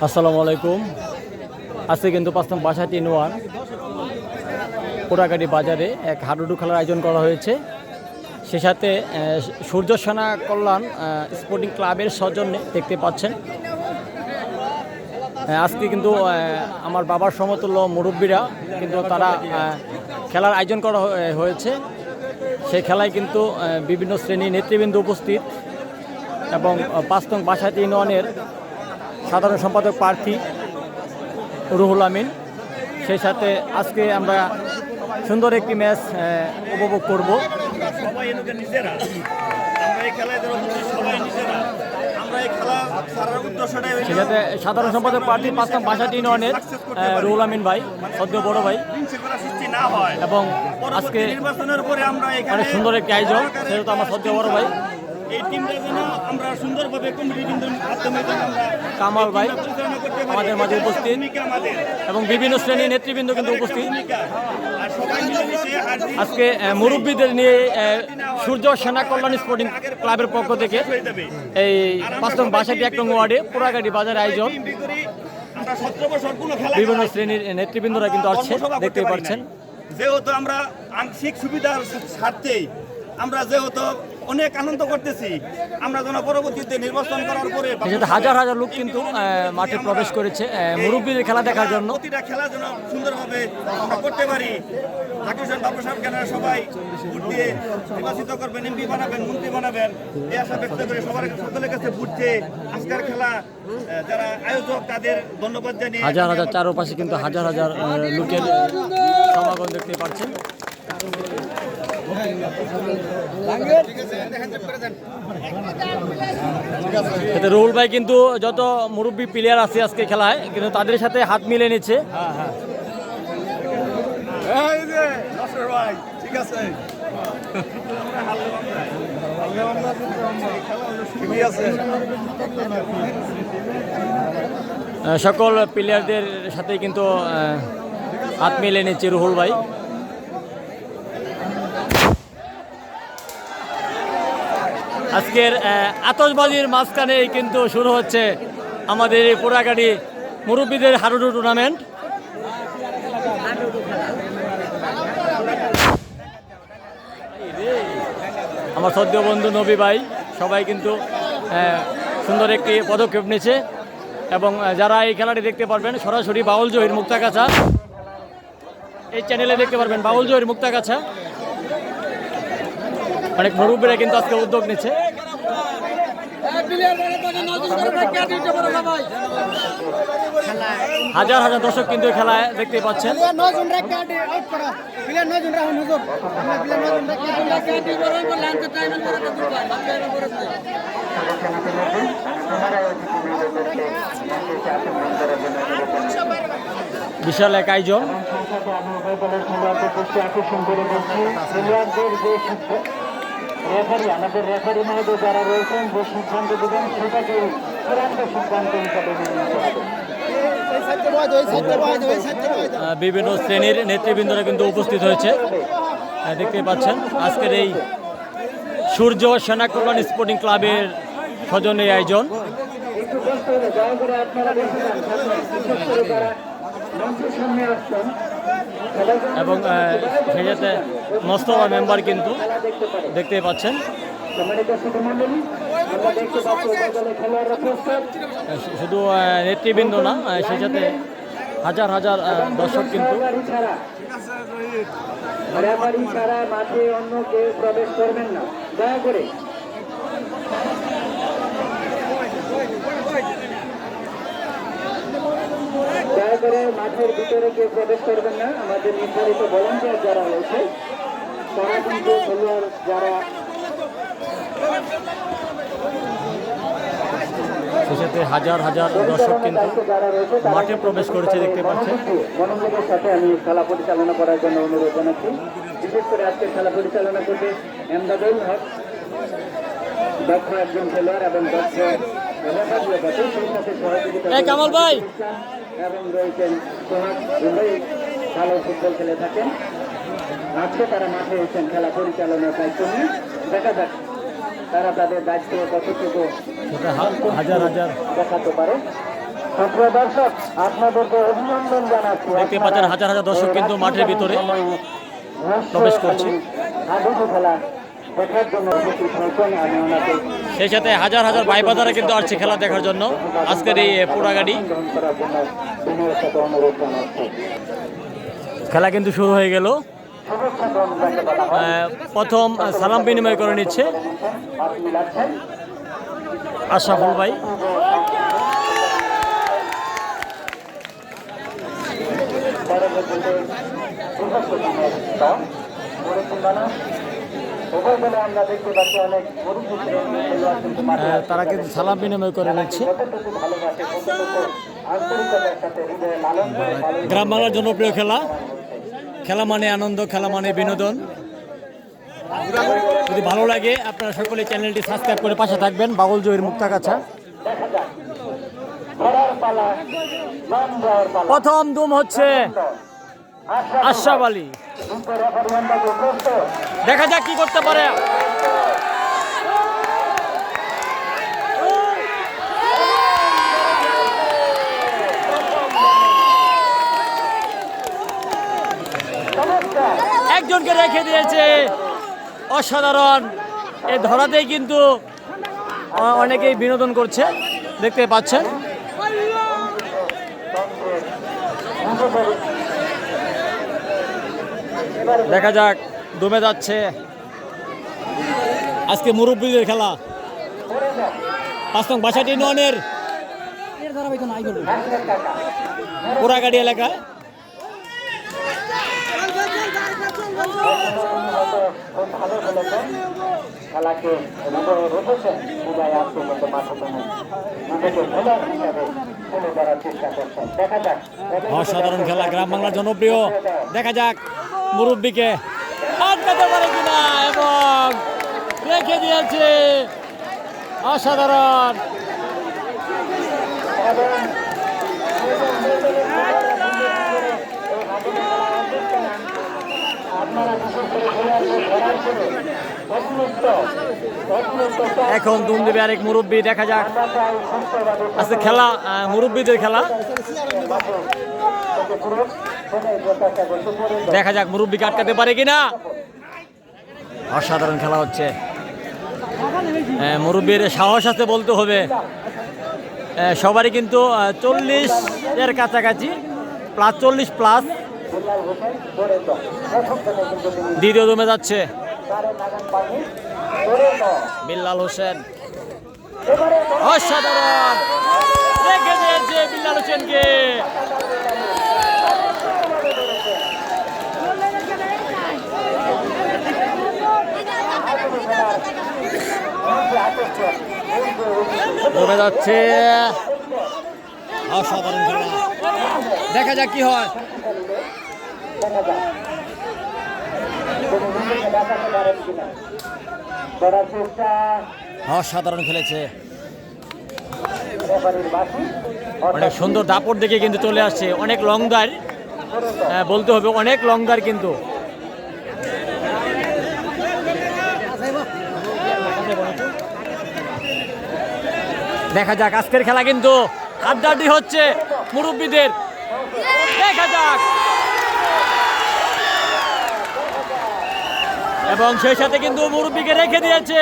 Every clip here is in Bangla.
আসসালামু আলাইকুম। আজকে কিন্তু ৫ নং বাসা ৩-1 পোড়াকাটি বাজারে এক হাডুডু খেলার আয়োজন করা হয়েছে। সে সাথে সূর্য সেনা কল্যাণ স্পোর্টিং ক্লাবের সৌজন্যে দেখতে পাচ্ছেন। আজকে কিন্তু আমার বাবার সমতুল্য মুরব্বীরা কিন্তু তারা খেলার আয়োজন করা হয়েছে। সেই খেলায় কিন্তু বিভিন্ন শ্রেণীর নেতৃবৃন্দ উপস্থিত এবং ৫ নং বাসা ৩-1-এর সাধারণ সম্পাদক প্রার্থী রুহুল আমিন। সেই সাথে আজকে আমরা সুন্দর একটি ম্যাচ উপভোগ করব। সেই সাথে সাধারণ সম্পাদক প্রার্থী ৫ নং বাসা ৩-1-এর রুহুল আমিন ভাই, সদ্য বড় ভাই, এবং আজকে অনেক সুন্দর একটি আয়োজন, সেহেতু আমার সদ্য বড় ভাই এই টিমটা যেন আমরা সুন্দরভাবে কমিটিবৃন্দের মাধ্যমে কামাল ভাই আমাদের মাঝে উপস্থিত এবং বিভিন্ন শ্রেণীর নেতৃবৃন্দ কিন্তু উপস্থিত। আজকে মুরব্বীদের নিয়ে সূর্য সেনা কল্যাণ স্পোর্টিং ক্লাবের পক্ষ থেকে এই ৫ নং বাসাটি ১ নং ওয়ার্ডে পোড়াকাটি বাজার আয়োজন। বিভিন্ন শ্রেণীর নেতৃবৃন্দরা কিন্তু আসছে, দেখতে পাচ্ছেন। যেহেতু আমরা আংশিক সুবিধার স্বার্থে আমরা যেহেতু অনেক আনন্দ করতেছি, আমরা যেন পরবর্তীতে নির্বাচন করার পরে হাজার হাজার লোক কিন্তু মাঠে প্রবেশ করেছে মুরব্বীদের খেলা দেখার জন্য। প্রতিটা খেলা যেন সুন্দরভাবে আমরা করতে পারি। হাকিম বাবু সাহেব কেন সবাই ভোট দিয়ে নির্বাচিত করবেন, এমপি বানাবেন, মন্ত্রী বানাবেন, এই আশা ব্যক্ত করে সবার সকলের কাছে ভোট দিয়ে আজকের খেলা যারা আয়োজক তাদের ধন্যবাদ জানিয়ে হাজার হাজার চারপাশে কিন্তু হাজার হাজার লোকের সমাগম দেখতে পাচ্ছেন। রুহুল ভাই কিন্তু যত মুরব্বী প্লেয়ার আছে আজকে খেলায় কিন্তু তাদের সাথে হাত মিলে নিচ্ছে। সকল প্লেয়ারদের সাথে কিন্তু হাত মিলে নিচ্ছে রুহুল ভাই। আজকের আতশবাজির মাঝখানে কিন্তু শুরু হচ্ছে আমাদের এই পোড়াকাটি মুরব্বীদের হাডুডু টুর্নামেন্ট। আমার সদ্য বন্ধু নবী ভাই সবাই কিন্তু সুন্দর একটি পদক্ষেপ নিয়েছে এবং যারা এই খেলাটি দেখতে পারবেন সরাসরি বাউল জহির মুক্তাগাছা এই চ্যানেলে দেখতে পারবেন। বাউল জহির মুক্তাগাছা অনেক মুরব্বীরা কিন্তু আজকে উদ্যোগ নিচ্ছে। হাজার হাজার দর্শক কিন্তু খেলায় দেখতে পাচ্ছেন। বিশাল এক আয়োজন। আমাদের রেফারি মহোদয় যারা রয়েছেন যে সিদ্ধান্ত দেবেন সেটাকে চূড়ান্ত সিদ্ধান্ত হিসাবে বিভিন্ন শ্রেণীর নেতৃবৃন্দরা কিন্তু উপস্থিত হয়েছে, দেখতে পাচ্ছেন। আজকের এই সূর্য সেনা কল্যাণ স্পোর্টিং ক্লাবের সৌজন্যে আয়োজন। এবং সেই সাথে মোস্তফা মেম্বার কিন্তু দেখতে পাচ্ছেন। শুধু নেতৃবৃন্দ না, সেই সাথে হাজার হাজার দর্শক কিন্তু মাঠে অন্য কেউ প্রবেশ করবেন না, দয়া করে। দয়া করে মাঠের ভিতরে কেউ প্রবেশ করবেন না। আমাদের নির্ধারিত ভলান্টিয়ার যারা রয়েছে তারা কিন্তু খেলোয়াড় যারা সেই সাথে হাজার হাজার দর্শক কিন্তু মাঠে প্রবেশ করেছে, দেখতে পাচ্ছেন। মনোযোগের সাথে আমি খেলা পরিচালনা করার জন্য অনুরোধ জানাচ্ছি। বিশেষ করে আজকে খেলা পরিচালনা করবে এমদাদুল হক, দক্ষ একজন খেলোয়াড় এবং দক্ষ কামাল ভাই এবং রয়েছেন সোহাগ ভালো ফুটবল খেলে থাকেন। আজকে তারা মাঠে এসেছেন খেলা পরিচালনার দায়িত্ব নিয়ে। দেখা যাক তারা তাদের দায়িত্ব কতটুকু সেটা হাজার হাজার দেখাতে পারে। সুপ্রিয় দর্শক, আপনাদেরকে অভিনন্দন জানাচ্ছি। দেখতে পাচ্ছেন হাজার হাজার দর্শক কিন্তু মাঠের ভিতরে প্রবেশ করছে। হাডুডু খেলা দেখার জন্য উপস্থিত হয়েছেন। আমি ওনাকে সেই সাথে হাজার হাজার ভাই বাজারা কিন্তু আসছে খেলা দেখার জন্য আজকের এই পোড়াগাড়ি গ্রহণ করার জন্য বিনয়ের সাথে অনুরোধ জানাচ্ছি। খেলা কিন্তু শুরু হয়ে গেল। শুভেচ্ছা গ্রহণ যাকে বলা হয়। প্রথম সালাম বিনিময় করে নিচ্ছে হাত মিলাচ্ছেন। আশরাফুল ভাই। পরবর্তীতে বৃহস্পতিবার দল মুরুব্বিমানা উভয় দলে আমরা দেখতে পাচ্ছি অনেক মুরুব্বি খেলোয়াড় কিন্তু মাঠে আছে। তারা কিন্তু সালাম বিনিময় করে নিচ্ছে। কতটুকু ভালোবাসে, কতটুকু আন্তরিকতার সাথে হৃদয়ে লালন করে পালন গ্রাম বাংলার জনপ্রিয় খেলা। খেলা মানে আনন্দ, খেলা মানে বিনোদন। যদি ভালো লাগে আপনারা সকলে চ্যানেলটি সাবস্ক্রাইব করে পাশে থাকবেন। বাউল জহির মুক্তাগাছা। দেখা যাক ঘোড়ার পালা, মান দেওয়ার পালা। প্রথম দুম হচ্ছে আশরাফ আলী। রেফারি আন্দাজে প্রস্তুত। দেখা যাক কি করতে পারে। চমৎকার। একজনকে রেখে দিয়েছে, অসাধারণ। এই ধরাতেই কিন্তু অনেকেই বিনোদন করছে, দেখতে পাচ্ছেন। দেখা যাক, দমে যাচ্ছে আজকে মুরব্বীদের খেলা। 5 নং বাসাটি ইউনিয়নের পোড়াগাড়ি এলাকায়। খুব ভালো খেলেছেন, খেলাকে হৃদয়ে রেখেছেন। বিদায় আসছে কিন্তু মাঠে কোনো নিজেকে খেলার হিসাবে তুলে ধরার চেষ্টা করছেন। দেখা যাক অসাধারণ খেলা, গ্রাম বাংলার জনপ্রিয়। দেখা যাক মুরব্বীকে আটকাতে পারে কিনা, এবং রেখে দিয়েছে। অসাধারণ। এবং আপনারা বিশেষ করে খেলোয়াড়কে ধরার জন্য এখন দুম দেবে আরেক মুরব্বী। দেখা যাক আজকে খেলা মুরব্বীদের খেলা। দেখা যাক মুরব্বীকে আটকাতে পারে কিনা। অসাধারণ খেলা হচ্ছে। মুরব্বীর সাহস আছে বলতে হবে। সবারই কিন্তু 40-এর কাছাকাছি, +40+। দ্বিতীয় দমে যাচ্ছে বিল্লাল হোসেন। অসাধারণ, রেখে দিয়েছে বিল্লাল হোসেনকে। দমে যাচ্ছে, অসাধারণ খেলা। দেখা যাক কি হয়। অসাধারণ খেলেছে, অনেক সুন্দর দাপট দেখে কিন্তু চলে আসছে। অনেক লংদার বলতে হবে, অনেক লংদার কিন্তু। দেখা যাক আজকের খেলা কিন্তু হাড্ডাহাড্ডি হচ্ছে মুরব্বীদের। দেখা যাক, এবং সেই সাথে কিন্তু মুরব্বীকে রেখে দিয়েছে।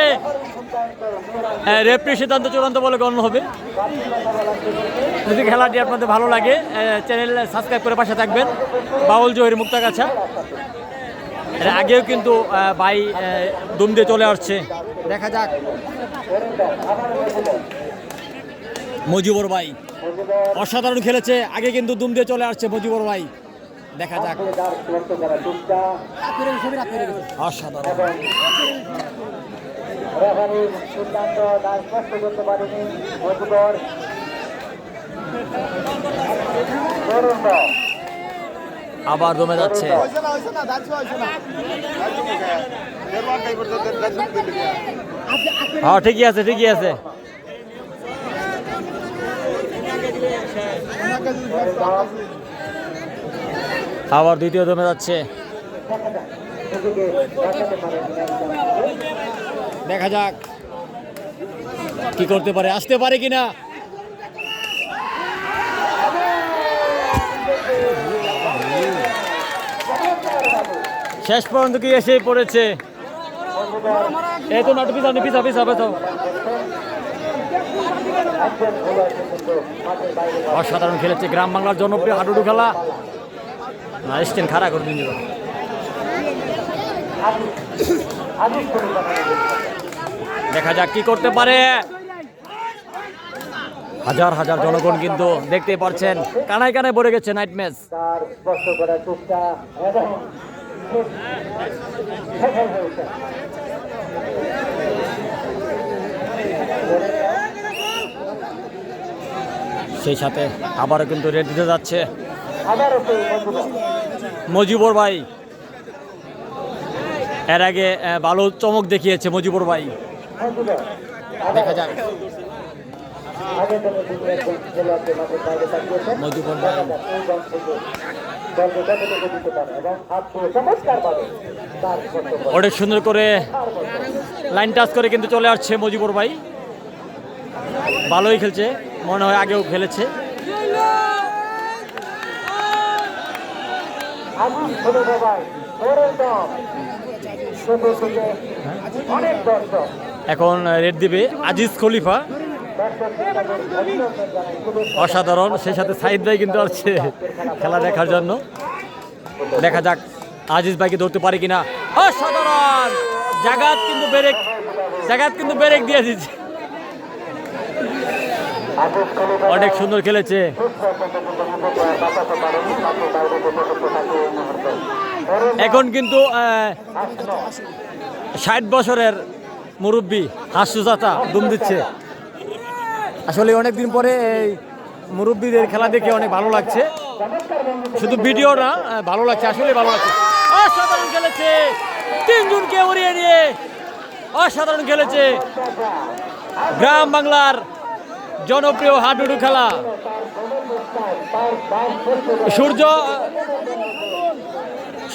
রেফারির সিদ্ধান্ত চূড়ান্ত বলে গণ্য হবে। যদি খেলাটি আপনাদের ভালো লাগে চ্যানেল সাবস্ক্রাইব করে পাশে থাকবেন। বাউল জহির মুক্তাগাছা। এর আগেও কিন্তু ভাই দুম দিয়ে চলে আসছে। দেখা যাক মজিবর ভাই অসাধারণ খেলেছে। আগে কিন্তু দুম দিয়ে চলে আসছে মজিবর ভাই। দেখা যাক, অসাধারণ। আবার দমে যাচ্ছে। হ্যাঁ ঠিকই আছে, ঠিকই আছে। আবার দ্বিতীয় দমে যাচ্ছে। নিজেকে বাঁচাতে পারে কিনা দেখা যাক কি করতে পারে, আসতে পারে কিনা। শেষ পর্যন্ত কি এসে পড়েছে। এই তো নাটু পিছা পিছা পিছা পিছা। অসাধারণ খেলেছে গ্রাম বাংলার জনপ্রিয় হাডুডু খেলা। না এসছেন খাড়া করে দিন। দেখা যাক কি করতে পারে। হাজার হাজার জনগণ কিন্তু দেখতে পাচ্ছেন কানায় কানায় ভরে গেছে নাইট ম্যাচ। তার স্পষ্ট করার চেষ্টা এবং সফল হয়েছে। সেই সাথে আবারও কিন্তু রেড দিতে যাচ্ছে আবারও সেই মজিবর ভাই। এর আগে ভালো চমক দেখিয়েছে মজিবর ভাই। দেখা যাক আগে থেকে খেলোয়াড়দের মাঠে বাইরে তাকিয়েছেন মজিবর ভাই এই দল থেকে দলকে কতটুকু দিতে পারে এবং আজকে চমৎকারভাবে তার স্পষ্ট করা অনেক সুন্দর করে লাইন টাচ করে কিন্তু চলে আসছে মজিবর ভাই। ভালোই খেলছে, মনে হয় আগেও খেলেছে। আগুন ছোট সবাই ওরের দল ছোট থেকে অনেক দর্শক এখন রেড দিবে আজিজ খলিফা। অসাধারণ, সেই সাথে সাইদ ভাই কিন্তু আসছে খেলা দেখার জন্য। দেখা যাক আজিজ ভাইকে ধরতে পারে কিনা। অসাধারণ জাগাত কিন্তু ব্রেক দিয়ে দিচ্ছে। অনেক সুন্দর খেলেছে। এখন কিন্তু 60 বছরের মুরব্বী হাসুজাতা দুম দিচ্ছে। আসলে অনেকদিন পরে এই মুরব্বীদের খেলা দেখে অনেক ভালো লাগছে। শুধু ভিডিও না, ভালো লাগছে, আসলে ভালো লাগছে। অসাধারণ খেলেছে, 3 জনকে উড়িয়ে নিয়ে অসাধারণ খেলেছে গ্রাম বাংলার জনপ্রিয় হাডুডু খেলা।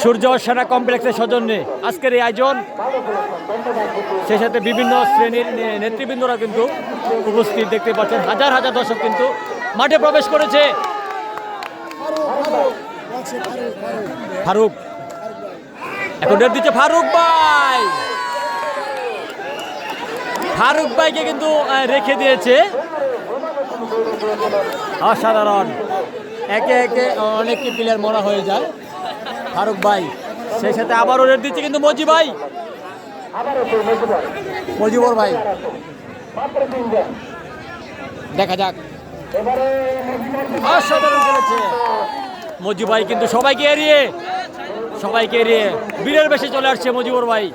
সূর্য সেনা কমপ্লেক্সের সৌজন্যে আজকের এই আয়োজন। সেই সাথে বিভিন্ন শ্রেণীর নেতৃবৃন্দরা কিন্তু উপস্থিত দেখতে পাচ্ছেন। হাজার হাজার দর্শক কিন্তু মাঠে প্রবেশ করেছে। ফারুক এখন রেড দিচ্ছে ফারুক ভাই। ফারুক ভাইকে কিন্তু রেখে দিয়েছে। অসাধারণ, একে একে অনেকটি প্লেয়ার মরা হয়ে যায়। ফারুক ভাই সেই সাথে আবারও রেড দিচ্ছে কিন্তু মজিবর ভাই। দেখা যাক, অসাধারণ খেলেছে মজি ভাই কিন্তু সবাইকে এড়িয়ে বীরের বেশে চলে আসছে মজিবর ভাই।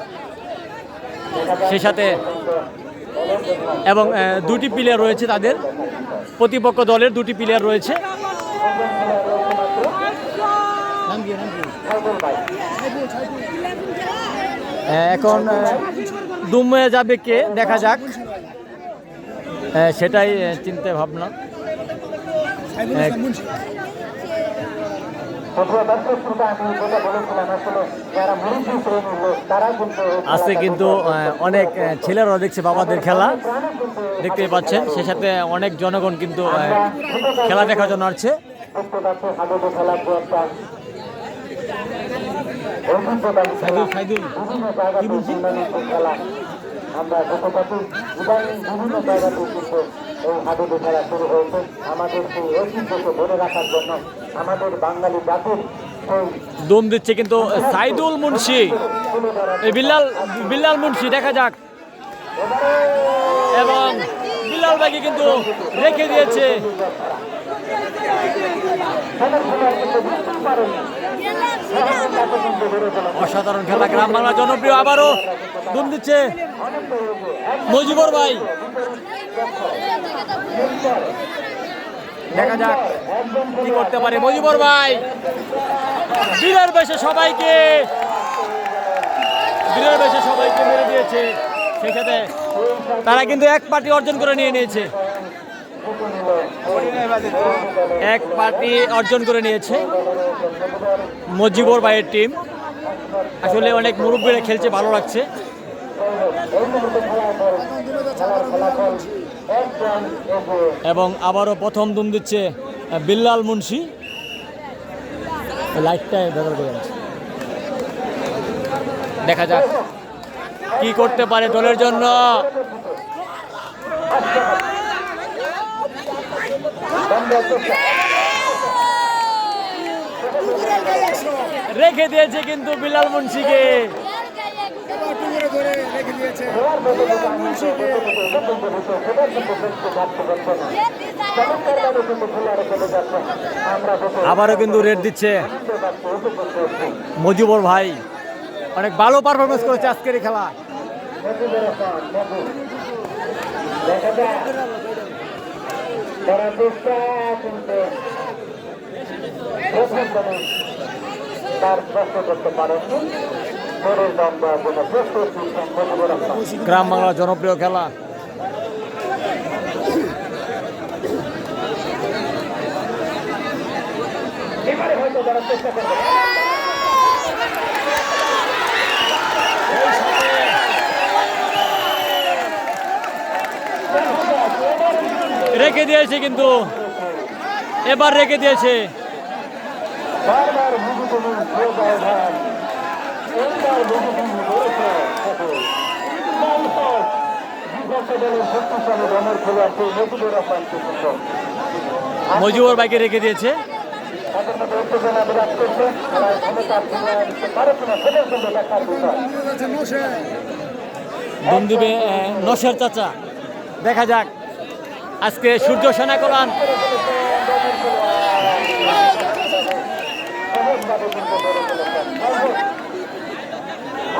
সেই সাথে এবং 2টি প্লেয়ার রয়েছে, তাদের প্রতিপক্ষ দলের 2টি প্লেয়ার রয়েছে। এখন দুমে যাবে কে, দেখা যাক, সেটাই চিন্তা ভাবনা। আজকে কিন্তু অনেক ছেলেরাও দেখছে বাবাদের খেলা, দেখতে পাচ্ছেন। সেই সাথে অনেক জনগণ কিন্তু খেলা দেখার জন্য আসছে। আমরা গতকাল ইদানিং বিভিন্ন জায়গাতে কিন্তু এই হাডুডু খেলা শুরু হয়েছে। আমাদের সেই ঐতিহ্যকে ধরে রাখার জন্য আমাদের বাঙালি জাতির দম দিচ্ছে কিন্তু সাইদুল মুন্সি, বিল্লাল মুন্সি। দেখা যাক, এবং বিল্লাল ভাইকে কিন্তু রেখে দিয়েছে। অসাধারণ খেলা, গ্রাম বাংলা জনপ্রিয়। আবারও দম দিচ্ছে মজিবর ভাই। দেখা যাক কি করতে পারে মজিবর ভাই। বীরের বেশে সবাইকে মেরে দিয়েছে। সেই সাথে তারা কিন্তু 1 পার্টি অর্জন করে নিয়েছে। 1 পার্টি অর্জন করে নিয়েছে মজিবর ভাইয়ের টিম। আসলে অনেক মুরব্বীরা খেলছে, ভালো লাগছে। এই মুহূর্তে খেলার পর খেলার ফলাফল একজন এগিয়ে। এবং আবারও প্রথম দুম দিচ্ছে বিল্লাল মুন্সি। লাইটটা ব্যবহার করে যাচ্ছে। দেখা যাক কি করতে পারে দলের জন্য। রেখে দিয়েছে কিন্তু বিল্লাল মুন্সিকে। আবারও কিন্তু রেড দিচ্ছে মজিবর ভাই, অনেক ভালো পারফরমেন্স করেছে আজকের এই খেলা। গ্রাম বাংলার জনপ্রিয় খেলা। এবারে হয়তো যারা চেষ্টা করবে রেখে দিয়েছে কিন্তু এবার রেখে দিয়েছে। বারবার মুজিবুল প্রয়োজন এইবার মুজিবুল বলেছে শক্তিশালী দলের খেলোয়াড় সেই মুজিবুর রহমান কিন্তু মজিবর ভাইকে রেখে দিয়েছে। তাদের মধ্যে উত্তেজনা বিরাজ করছে। খেলার ক্ষমতা ফিরিয়ে দিতে পারে কিনা সেটার জন্য দেখার বিষয়। দম দিবে নশের চাচা। দেখা যাক আজকে সূর্য সেনা কলান সহজভাবে কিন্তু গড়ে তুলেছেন।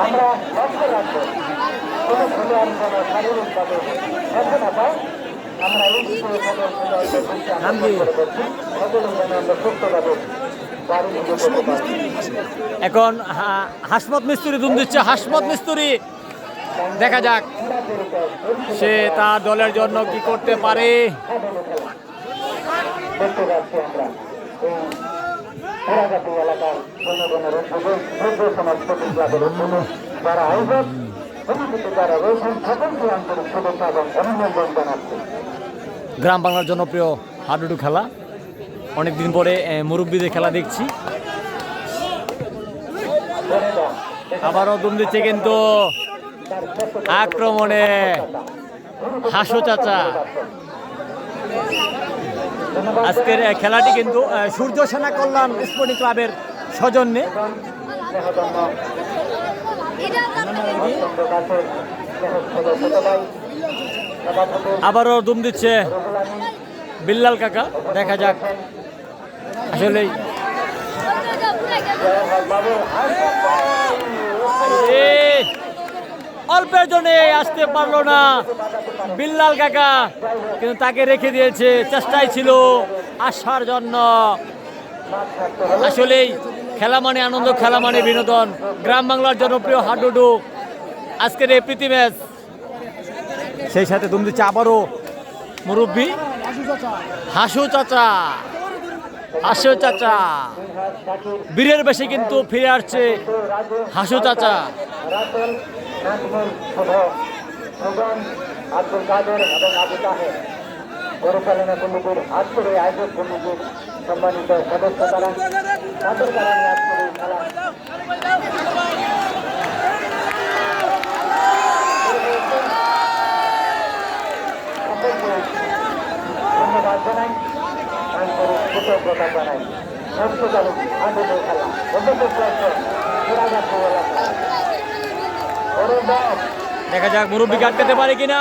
আমরা লক্ষ্য রাখবো কোনো খেলোয়াড় যেন শারীরিকভাবে ব্যথা না পায়। আমরা এই বিষয়ে সকল খেলোয়াড়দের করে করছি সকলে যেন আমরা সুস্থভাবে বাড়ি নিয়ে যেতে পারি। এখন হাসমত মিস্ত্রি দুম দিচ্ছে। হাসমত মিস্ত্রি দেখা যাক সে তার দলের জন্য কি করতে পারে। দেখতে পাচ্ছি আমরা এই পুরাগাতি এলাকার জনগণের উদ্যোগে সূর্য সমাজ প্রতি ক্লাবের উদ্যোগে যারা আয়োজক কমিটিতে যারা রয়েছেন সকলকে আন্তরিক শুভেচ্ছা এবং অভিনন্দন জানাচ্ছি। গ্রাম বাংলার জনপ্রিয় হাডুডু খেলা, অনেকদিন পরে মুরব্বীদের খেলা দেখছি। আবারও দুম দিচ্ছে কিন্তু আক্রমণে হাসু চাচা। আজকের খেলাটি কিন্তু সূর্য সেনা কল্যাণ স্পোর্টিং ক্লাবের সৌজন্যে। আবারও দুম দিচ্ছে বিল্লাল কাকা। দেখা যাক আসলেই অল্পের জন্য আসতে পারলো না বিল্লাল কাকা, কিন্তু তাকে রেখে দিয়েছে। চেষ্টাই ছিল আসার জন্য। আসলেই খেলা মানে আনন্দ, খেলা মানে বিনোদন। গ্রাম বাংলার জনপ্রিয় হাডুডু আজকের এই প্রীতি ম্যাচ। সেই সাথে দুম দিচ্ছে আবারও মুরব্বী হাসু চাচা। হাসু চাচা বীরের বেশি কিন্তু ফিরে আসছে হাসু চাচা। আব্দুল কাদের এবং আবু তাহের পরিচালনা কমিটির আজকের এই আয়োজক কমিটির সম্মানিত সদস্য তারা তাদের কারণে আজকের এই খেলা ধন্যবাদ জানাই, আন্তরিক কৃতজ্ঞতা জানাই। নষ্টকালী আধুনিক খেলা অন্তত পুরাগাছি এলাকা দেখা যাক মুরব্বীকে আটকাতে পারে কিনা।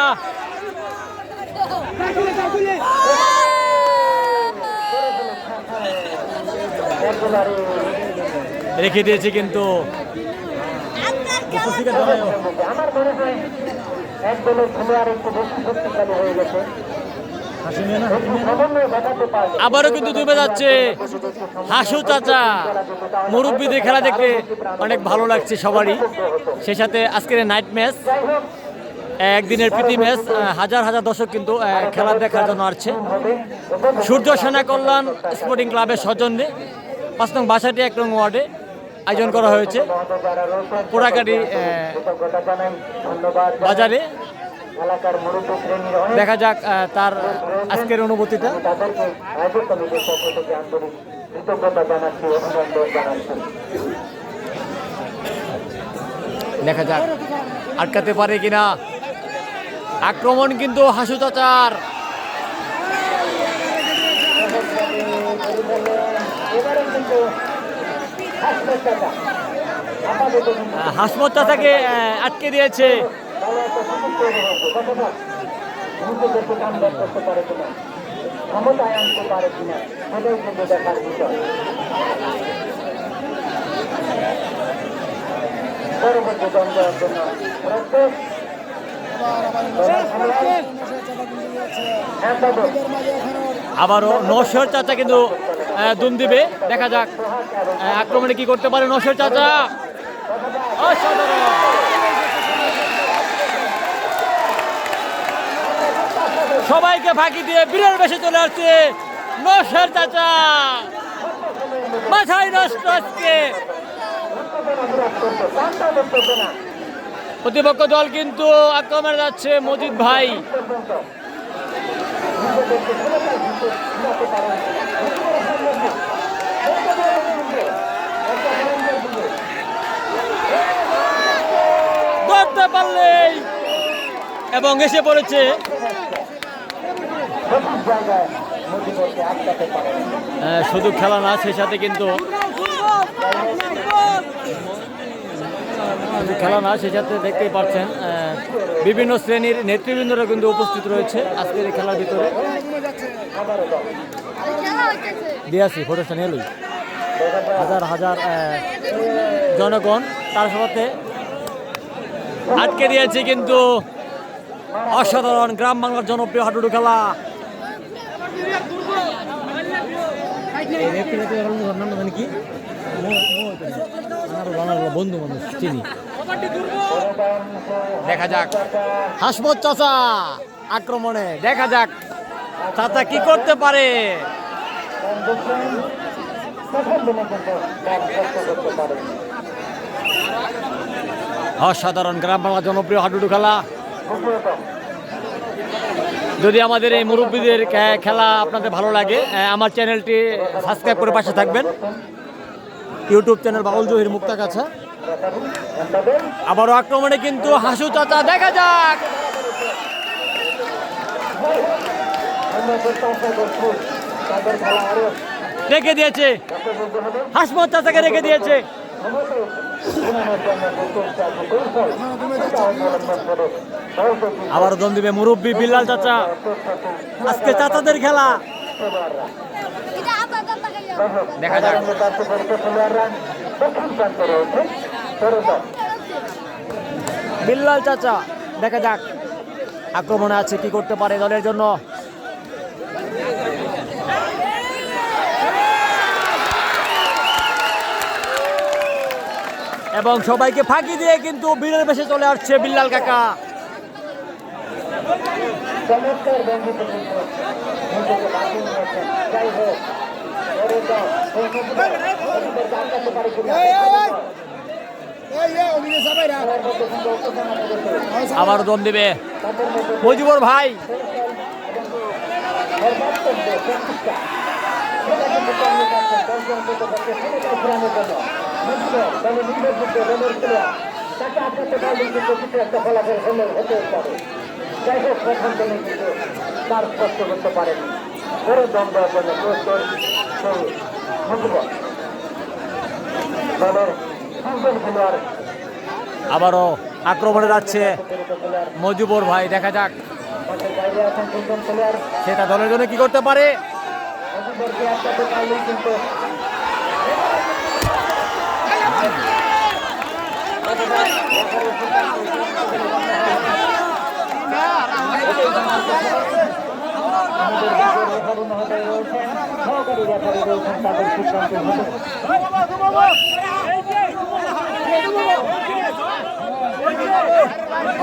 রেখে দিয়েছে কিন্তু আমার মনে হয় এক দলের খেলোয়াড় একটু বেশি শক্তিশালী হয়ে গেছে। আবারও কিন্তু ডুবে যাচ্ছে হাসু চাচা। মুরব্বীদের খেলা দেখতে অনেক ভালো লাগছে সবারই। সেই সাথে আজকের নাইট ম্যাচ, একদিনের প্রীতি ম্যাচ। হাজার হাজার দর্শক কিন্তু খেলা দেখার জন্য আসছে সূর্য সেনা কল্যাণ স্পোর্টিং ক্লাবের সৌজন্যে ৫ নং ৬২ ১ নং ওয়ার্ডে। আয়োজন করা হয়েছে যারা রয়েছেন পোড়াকাটি কৃতজ্ঞতা জানাই, ধন্যবাদ জানাই। বাজারে। এলাকার মুরব্বী শ্রেণীর অনেক দেখা যাক তার আজকের অনুভূতিটা। তাদেরকে আয়োজক কমিটির পক্ষ থেকে আন্তরিক কৃতজ্ঞতা জানাচ্ছি, অভিনন্দন জানাচ্ছি। দেখা যাক আটকাতে পারে কিনা। আক্রমণ কিন্তু হাসু চাচার। এবারে কিন্তু হাসপাতাল চাচা আপাতত কিন্তু হাসমত চাচাকে আটকে দিয়েছে। ভালো একটা সুযোগ তৈরি হয়েছে। কতটা নিজেদেরকে কামব্যাক করতে পারে কিনা, ক্ষমতায় আনতে পারে কিনা, সেটাই কিন্তু দেখার বিষয়। পরবর্তী দ্বন্দ্বের জন্য প্রস্তুত। হ্যাঁ দাদু, আবারও নশর চাচা কিন্তু দুম দিবে। দেখা যাক আক্রমণে কি করতে পারে নশর চাচা। অসাধারণ। সবাইকে ফাঁকি দিয়ে বীরের বেশে চলে আসছে নশর চাচা। মাথায় নষ্ট আজকে। প্রতিপক্ষ দল কিন্তু আক্রমণে যাচ্ছে মজিদ ভাই। ধরতে পারলেই এবং এসে পড়েছে। শুধু খেলা না, সেই সাথে কিন্তু খেলা না, সেই সাথে দেখতেই পাচ্ছেন বিভিন্ন শ্রেণীর নেতৃবৃন্দরা কিন্তু উপস্থিত রয়েছে আজকের এই খেলার ভিতরে। দিয়াছি ফটোটা নিয়ে লই। হাজার হাজার জনগণ তার সাথে আটকে দিয়েছে কিন্তু অসাধারণ গ্রাম বাংলার জনপ্রিয় হাডুডু খেলা। কি বন্ধু মানুষ চিনি। দেখা যাক হাসমত চাচা আক্রমণে। দেখা যাক চাচা কি করতে পারে। অসাধারণ গ্রাম বাংলা জনপ্রিয় হাডুডু খেলা। যদি আমাদের এই মুরব্বীদের খেলা আপনাদের ভালো লাগে, আমার চ্যানেলটি সাবস্ক্রাইব করে পাশে থাকবেন। ইউটিউব চ্যানেল বাউল জহির মুক্তাগাছা। আবারও আক্রমণে কিন্তু হাসু চাচা। দেখা যাক রেখে দিয়েছে, হাসমত চাচাকে রেখে দিয়েছে। আবার দম দিবে মুরব্বী বিল্লাল চাচা। আজকে চাচাদের খেলা। দেখা যাক বিল্লাল চাচা। দেখা যাক আক্রমণে আছে, কি করতে পারে দলের জন্য। এবং সবাইকে ফাঁকি দিয়ে কিন্তু বীরের বেশে চলে আসছে বিল্লাল কাকা। আবার দম দিবে মজিবর ভাই। যাই হোক, প্রথম দিনে কিন্তু তার স্পষ্ট করতে পারেনি। পরে দ্বন্দ্বের জন্য প্রস্তুত দলের দুজন খেলোয়াড়। আবারও আক্রমণে যাচ্ছে মজিবর ভাই। দেখা যাক বাইরে আছেন তিনজন খেলোয়াড়। সেটা দলের জন্য কি করতে পারে। মজিবরকে একসাথে পারলেই কিন্তু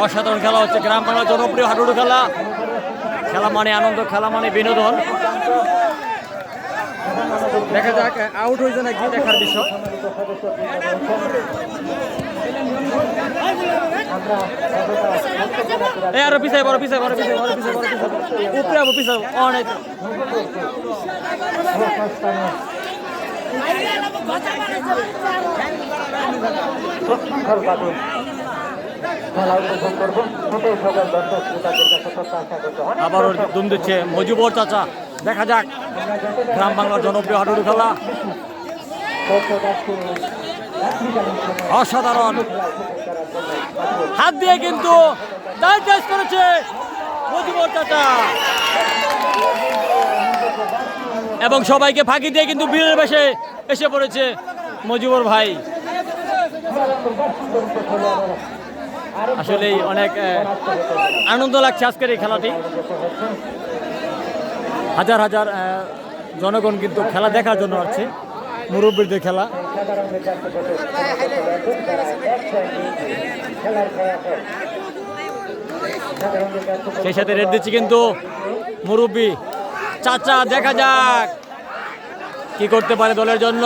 অসাধারণ খেলা হচ্ছে গ্রাম বাংলার জনপ্রিয় হাডুডু খেলা। খেলা মানে আনন্দ, খেলা মানে বিনোদন। দেখা যাক আউট হয়েছে নাকি দেখার বিষয়। এই আরো পিছাই বড় পিছাই বড় পিছাই বড় পিছাই বড় পিছাই উপরে আবো পিছাই অনেক আবারও দুম দিচ্ছে মজিবর চাচা। দেখা যাক গ্রাম বাংলার জনপ্রিয় হাডুডু খেলা অসাধারণ হাত দিয়ে কিন্তু ডাইভ করেছে মজিবর চাচা এবং সবাইকে ফাঁকি দিয়ে কিন্তু বীরের বেশে এসে পড়েছে মজিবর ভাই। আসলেই অনেক আনন্দ লাগছে আজকের এই খেলাটি। হাজার হাজার জনগণ কিন্তু খেলা দেখার জন্য আসছে, মুরব্বীদের খেলা। সেই সাথে রেড দিচ্ছি কিন্তু মুরব্বী চাচা। দেখা যাক কি করতে পারে দলের জন্য।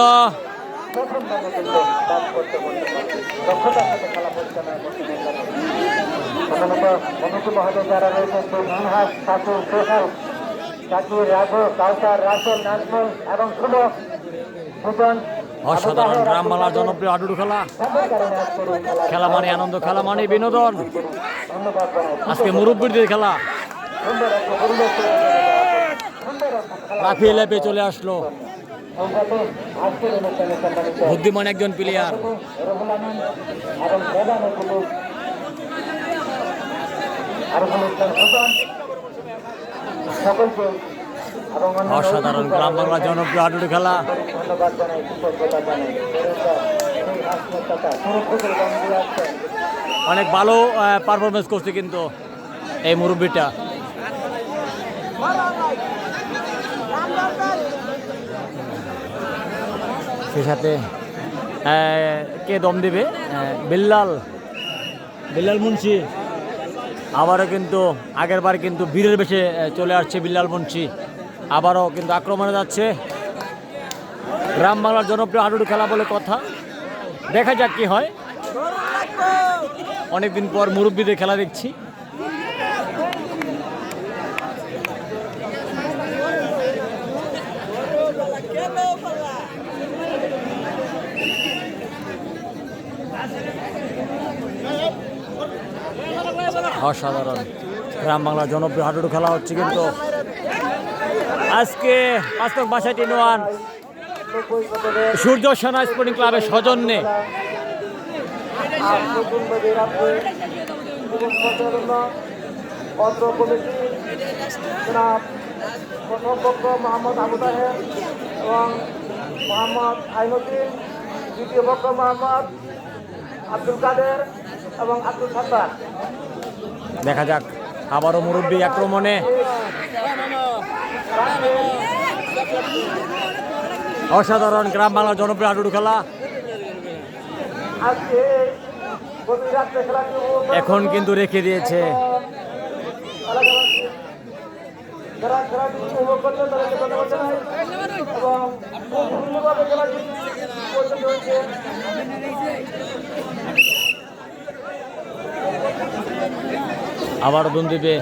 অসাধারণ গ্রাম বাংলার জনপ্রিয় হাডুডু খেলা। খেলা মানে আনন্দ, খেলা মানে বিনোদন। আজকে মুরব্বীদের খেলা। লাফিয়ে লাফিয়ে চলে আসলো বুদ্ধিমান একজন প্লেয়ার। অসাধারণ গ্রাম বাংলা জনপ্রিয় হাডুডু খেলা। অনেক ভালো পারফরমেন্স করছে কিন্তু এই মুরব্বীটা। সেই সাথে কে দম দেবে? বিল্লাল মুন্সি। আবারও কিন্তু আগের বার কিন্তু বীরের বেশে চলে আসছে বিল্লাল মুন্সি। আবারও কিন্তু আক্রমণে যাচ্ছে। গ্রাম বাংলার জনপ্রিয় হাডুডু খেলা বলে কথা। দেখা যাক কি হয়। অনেকদিন পর মুরব্বীদের খেলা দেখছি। অসাধারণ গ্রাম বাংলার জনপ্রিয় হাডুডু খেলা হচ্ছে কিন্তু আজকে পাঁচতক বাসায় 1 সূর্য সেনা স্পোর্টিং ক্লাবের সৌজন্যে। মোহাম্মদ আবু তাহের এবং মোহাম্মদ আইনুদ্দিন, দ্বিতীয় পক্ষ মোহাম্মদ আব্দুল কাদের এবং আব্দুল সাত্তার। দেখা যাক আবারও মুরব্বী আক্রমণে। অসাধারণ গ্রাম বাংলার জনপ্রিয় হাডুডু খেলা। এখন কিন্তু রেখে দিয়েছে। আবার দুন দিবে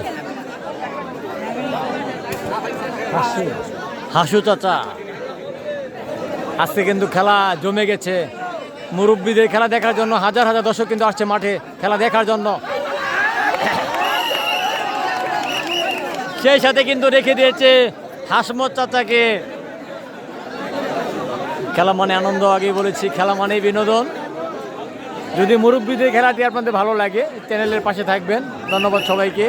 হাসু চাচা। আজকে কিন্তু খেলা জমে গেছে। মুরব্বীদের খেলা দেখার জন্য হাজার হাজার দর্শক কিন্তু আসছে মাঠে খেলা দেখার জন্য। সেই সাথে কিন্তু রেখে দিয়েছে হাসমত চাচাকে। খেলা মানে আনন্দ, আগেই বলেছি খেলা মানেই বিনোদন। যদি মুরব্বীদের খেলাটি আপনাদের ভালো লাগে চ্যানেলের পাশে থাকবেন। ধন্যবাদ সবাইকে।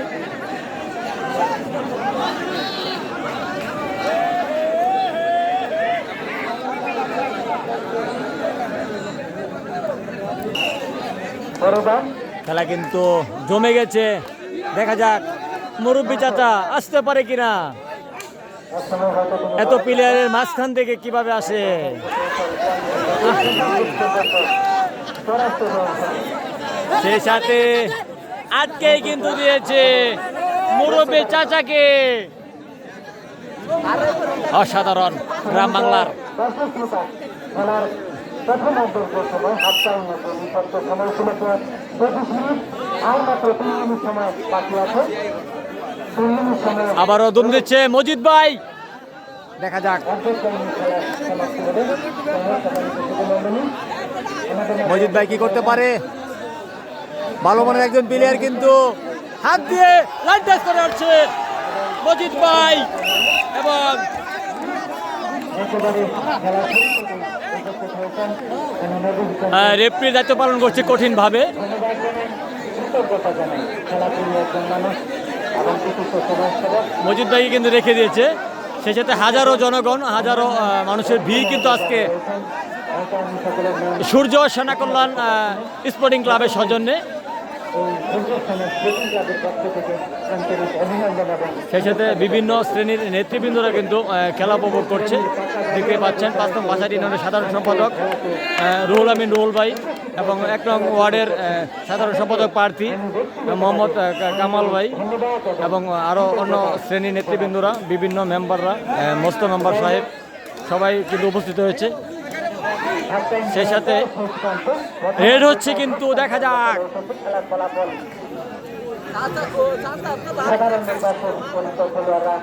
খেলা কিন্তু জমে গেছে। দেখা যাক মুরব্বী চাচা আসতে পারে কিনা। এত প্লেয়ারের মাঝখান থেকে কিভাবে আসে। সেই সাথে আজকেই কিন্তু দিয়েছে মুরব্বী চাচাকে। অসাধারণ গ্রাম বাংলার দর্শক শ্রোতা, খেলার প্রথম অন্তর্গ সময় হাফ টাইমের যে নিঃশব্দ সময় ছিল 25 মিনিট, আর মাত্র 3 মিনিট সময় বাকি আছে। 3 মিনিট সময় আবারও দুম দিচ্ছে মজিদ ভাই, দেখা যাক অর্ধেক টাইমে খেলা সমাপ্তি হবে। সম্মানিত সুধীমণ্ডলী, আমাদের মজিদ ভাই কি করতে পারে। ভালো মানের একজন প্লেয়ার কিন্তু হাত দিয়ে লাইন টাচ করে আসছে মজিদ ভাই, এবং একেবারে খেলা শুরু থেকে উপস্থিত হয়েছেন নবীন রেফারি দায়িত্ব পালন করছে কঠিনভাবে। ধন্যবাদ জানাই, কৃতজ্ঞতা জানাই খেলাপ্রিয় একজন মানুষ এবং বিশিষ্ট সমাজসেবক। মজিদ ভাইকে কিন্তু রেখে দিয়েছে, সেই সাথে হাজারো জনগণ, হাজারো মানুষের ভিড় কিন্তু আজকে হয়তো আমি সকলের নাম সূর্য সেনা কল্যাণ স্পোর্টিং ক্লাবের সৌজন্যে, এই দুর্গস্থানের স্পোর্টিং ক্লাবের পক্ষ থেকে আন্তরিক অভিনন্দন এবং সেই সাথে বিভিন্ন শ্রেণীর নেতৃবৃন্দরা কিন্তু খেলা উপভোগ করছে। দেখতে পাচ্ছেন 5 নং ভাষাটি ইউনিয়নের সাধারণ সম্পাদক রুহুল আমিন রুহুল ভাই এবং 1 নং ওয়ার্ডের সাধারণ সম্পাদক প্রার্থী মোহাম্মদ কামাল ভাই এবং আরও অন্য শ্রেণীর নেতৃবৃন্দরা, বিভিন্ন মেম্বাররা, মস্ত মেম্বার সাহেব সবাই কিন্তু উপস্থিত হয়েছে। সেই সাথে রেড হচ্ছে কিন্তু, দেখা যাক খেলার ফলাফল সাধারণ নির্বাচন পরিচিত খেলোয়াড়রা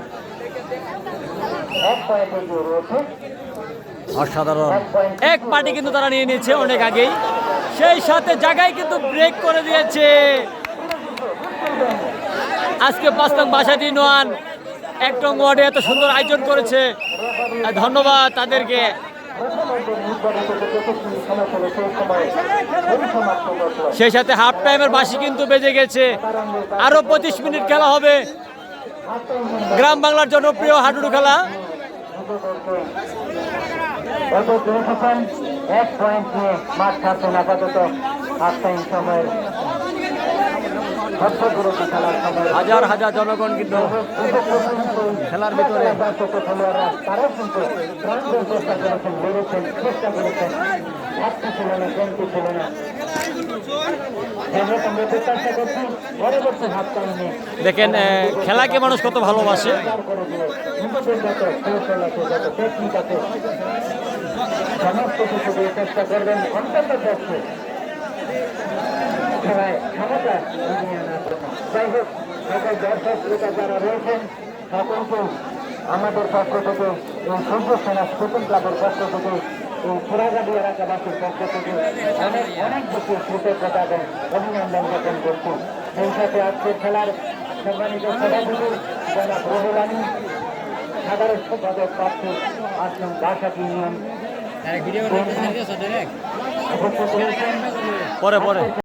1 পয়েন্ট এগিয়ে রয়েছে। অসাধারণ এক পার্টি কিন্তু তারা নিয়ে নিয়েছে অনেক আগেই, সেই সাথে জায়গায় কিন্তু ব্রেক করে দিয়েছে আজকে 5 নং ভাষাটি নোয়ান 1 নং ওয়ার্ডে এত সুন্দর আয়োজন করেছে, ধন্যবাদ তাদেরকে। সেই সাথে হাফ টাইমের বাঁশি কিন্তু বেজে গেছে, আরো 25 মিনিট খেলা হবে গ্রাম বাংলার জনপ্রিয় হাডুডু খেলা। এক পয়েন্ট নিয়ে মাঠ ছাড়ছেন আপাতত হাফ টাইম সময়ের খেলার সময়। হাজার হাজার জনগণ কিন্তু খেলার ভিতরে। খেলোয়াড়রা তারাও কিন্তু প্রাণপণ চেষ্টা করেছেন, লড়েছেন, চেষ্টা করেছেন, ঘাটতি ছিল না, কমতি ছিল না। আমরা প্রত্যাশা করছি পরবর্তী হাফ টাইমে দেখেন খেলাকে মানুষ কত ভালোবাসে। করে দিয়ে নিজেদের যত কৌশল আছে, যত টেকনিক আছে, সমস্ত কিছু দিয়ে চেষ্টা করবেন অন্তত পক্ষে খেলায় ক্ষমতা এগিয়ে আনার জন্য। যাই হোক, সকল দর্শক শ্রোতা যারা রয়েছেন সকলকে আমাদের পক্ষ থেকে, এই সূর্য সেনা স্পোর্টিং ক্লাবের পক্ষ থেকে, এই পুরাগাড়ি এলাকাবাসীর পক্ষ থেকে অনেক অনেক বেশি কৃতজ্ঞতা এবং অভিনন্দন জ্ঞাপন করছি। সেই সাথে আজকের খেলার সম্মানিত সভাপতি জনাব রুহুল আমিন, সাধারণ সম্পাদক প্রার্থী 8 নং ভাষাটি ইউনিয়ন পরে পরে